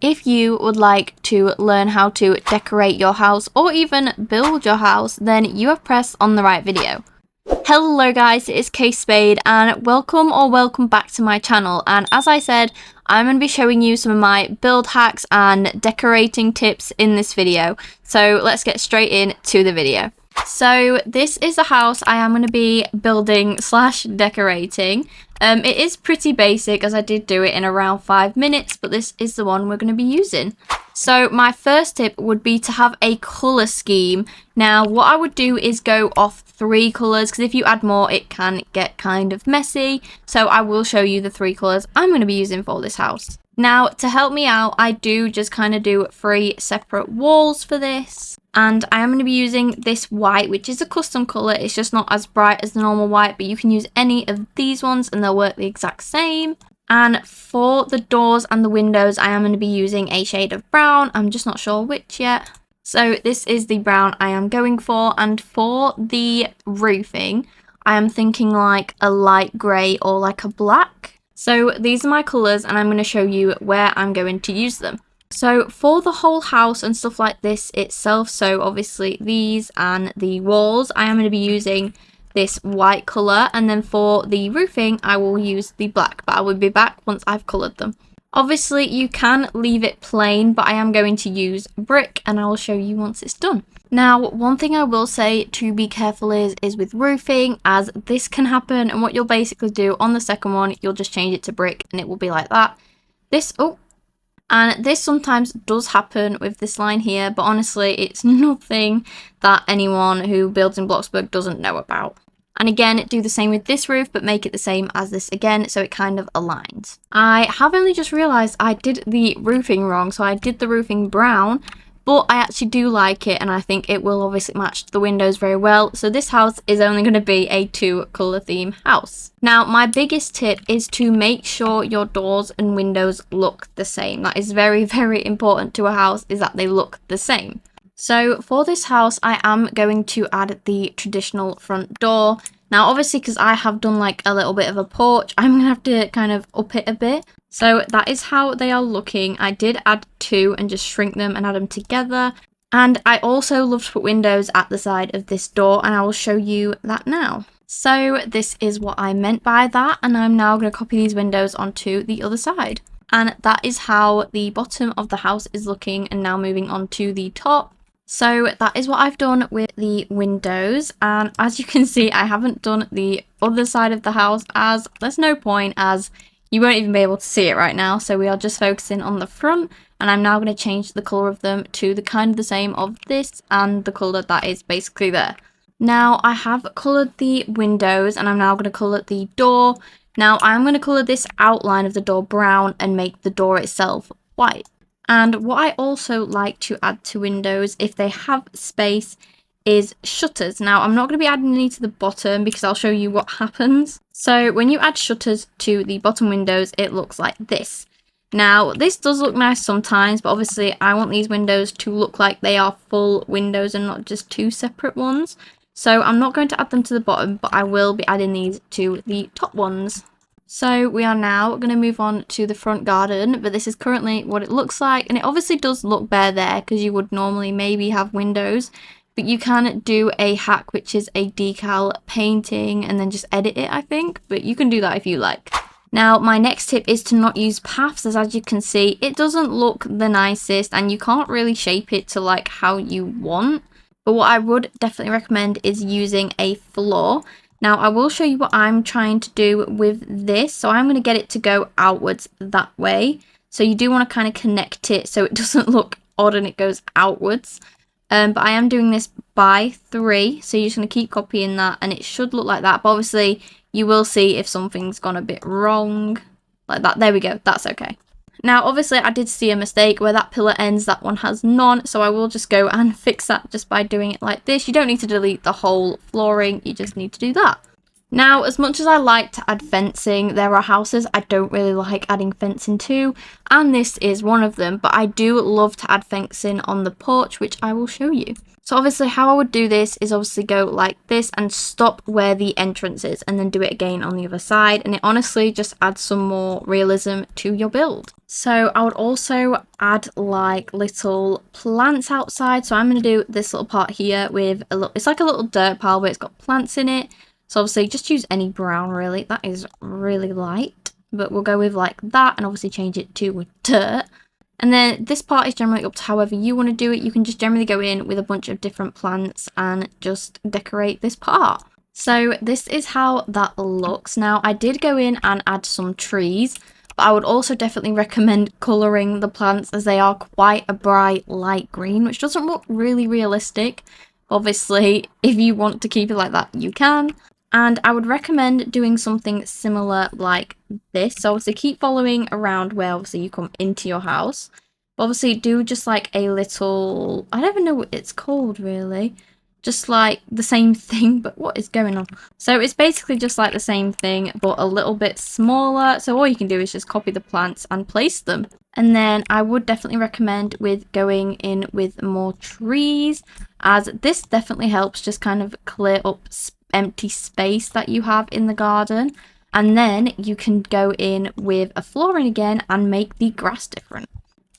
If you would like to learn how to decorate your house or even build your house, then you have pressed on the right video. Hello guys, it is Kay Spade and welcome back to my channel. And as I said, I'm going to be showing you some of my build hacks and decorating tips in this video. So let's get straight into the video. So this is the house I am going to be building / decorating. It is pretty basic as I did do it in around 5 minutes, but this is the one we're going to be using. So my first tip would be to have a colour scheme. Now what I would do is go off 3 colours, because if you add more it can get kind of messy. So I will show you the 3 colours I'm going to be using for this house. Now to help me out, I do just kind of do 3 separate walls for this. And I am going to be using this white, which is a custom colour. It's just not as bright as the normal white, but you can use any of these ones and they'll work the exact same. And for the doors and the windows, I am going to be using a shade of brown. I'm just not sure which yet. So this is the brown I am going for. And for the roofing, I am thinking like a light grey or like a black. So these are my colours and I'm going to show you where I'm going to use them. So for the whole house and stuff like this itself, so obviously these and the walls, I am going to be using this white colour, and then for the roofing I will use the black, but I will be back once I've coloured them. Obviously you can leave it plain, but I am going to use brick and I will show you once it's done. Now one thing I will say to be careful is with roofing, as this can happen, and what you'll basically do on the second one, you'll just change it to brick and it will be like that. And this sometimes does happen with this line here, but honestly, it's nothing that anyone who builds in Bloxburg doesn't know about. And again, do the same with this roof, but make it the same as this again, so it kind of aligns. I have only just realised I did the roofing wrong, so I did the roofing brown, but I actually do like it, and I think it will obviously match the windows very well. So this house is only going to be a 2 colour theme house. Now my biggest tip is to make sure your doors and windows look the same. That is very, very important to a house, is that they look the same. So for this house I am going to add the traditional front door. Now obviously, because I have done like a little bit of a porch, I'm going to have to kind of up it a bit. So that is how they are looking. I did add 2 and just shrink them and add them together. And I also love to put windows at the side of this door, and I will show you that now. So this is what I meant by that, and I'm now going to copy these windows onto the other side. And that is how the bottom of the house is looking, and now moving on to the top. So that is what I've done with the windows, and as you can see I haven't done the other side of the house, as there's no point, as you won't even be able to see it right now. So we are just focusing on the front, and I'm now going to change the colour of them to the kind of the same of this and the colour that is basically there. Now I have coloured the windows and I'm now going to colour the door. Now I'm going to colour this outline of the door brown and make the door itself white. And what I also like to add to windows, if they have space, is shutters. Now I'm not going to be adding any to the bottom because I'll show you what happens. So when you add shutters to the bottom windows, it looks like this. Now this does look nice sometimes, but obviously I want these windows to look like they are full windows and not just 2 separate ones. So I'm not going to add them to the bottom, but I will be adding these to the top ones. So we are now going to move on to the front garden, but this is currently what it looks like, and it obviously does look bare there because you would normally maybe have windows, but you can do a hack, which is a decal painting and then just edit it, I think, but you can do that if you like. Now my next tip is to not use paths, as you can see it doesn't look the nicest and you can't really shape it to like how you want. But what I would definitely recommend is using a floor. Now I will show you what I'm trying to do with this. So I'm going to get it to go outwards that way. So you do want to kind of connect it so it doesn't look odd and it goes outwards. But I am doing this by 3. So you're just going to keep copying that and it should look like that. But obviously you will see if something's gone a bit wrong like that. There we go. That's okay. Now obviously I did see a mistake where that pillar ends, that one has none, so I will just go and fix that just by doing it like this. You don't need to delete the whole flooring, you just need to do that. Now, as much as I like to add fencing, there are houses I don't really like adding fencing to, and this is one of them, but I do love to add fencing on the porch, which I will show you. So obviously how I would do this is obviously go like this and stop where the entrance is, and then do it again on the other side, and it honestly just adds some more realism to your build. So I would also add like little plants outside, so I'm going to do this little part here with a little, it's like a little dirt pile, but it's got plants in it. So obviously just use any brown really, that is really light, but we'll go with like that and obviously change it to dirt. And then this part is generally up to however you want to do it. You can just generally go in with a bunch of different plants and just decorate this part. So this is how that looks. Now I did go in and add some trees, but I would also definitely recommend colouring the plants as they are quite a bright light green, which doesn't look really realistic. Obviously, if you want to keep it like that, you can. And I would recommend doing something similar like this. So obviously keep following around where obviously you come into your house. But obviously do just like a little, I don't even know what it's called really. Just like the same thing, but what is going on? So it's basically just like the same thing, but a little bit smaller. So all you can do is just copy the plants and place them. And then I would definitely recommend with going in with more trees, as this definitely helps just kind of clear up empty space that you have in the garden. And then you can go in with a flooring again and make the grass different.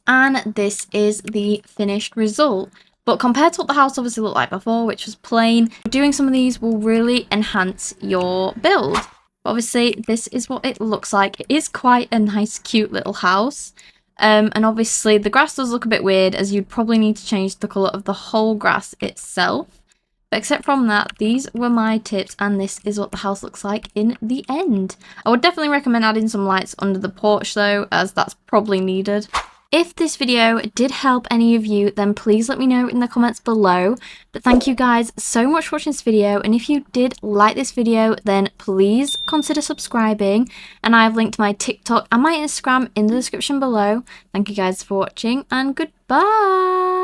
And this is the finished result. But compared to what the house obviously looked like before, which was plain, doing some of these will really enhance your build. Obviously, this is what it looks like. It is quite a nice, cute little house. And obviously, the grass does look a bit weird, as you'd probably need to change the colour of the whole grass itself. But except from that, these were my tips, and this is what the house looks like in the end. I would definitely recommend adding some lights under the porch though, as that's probably needed. If this video did help any of you, then please let me know in the comments below. But thank you guys so much for watching this video, and if you did like this video, then please consider subscribing. And I have linked my TikTok and my Instagram in the description below. Thank you guys for watching, and goodbye!